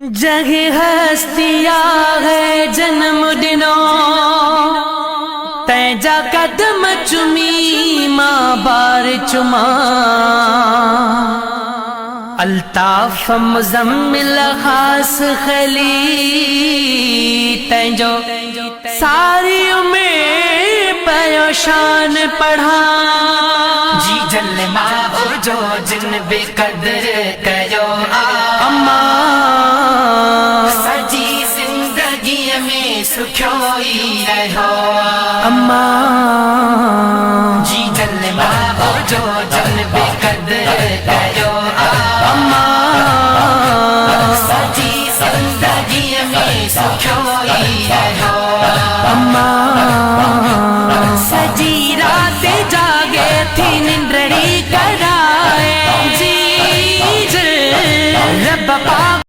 جگہ ہستیا ہے جنم دنوں تیجا قدم چمی ماں بار چما الطاف مزمل خاص خلی تینجو ساری میں پیوشان پڑھا جی جل ماں جو جن بے قدر کرو اماں سجی زندگی میں سکھوئی رہو اماں جی جل ماں جو جن بے قدر کرو اماں سجی زندگی میں سکھوئی رہو اماں سجی رات جاگے تھی نند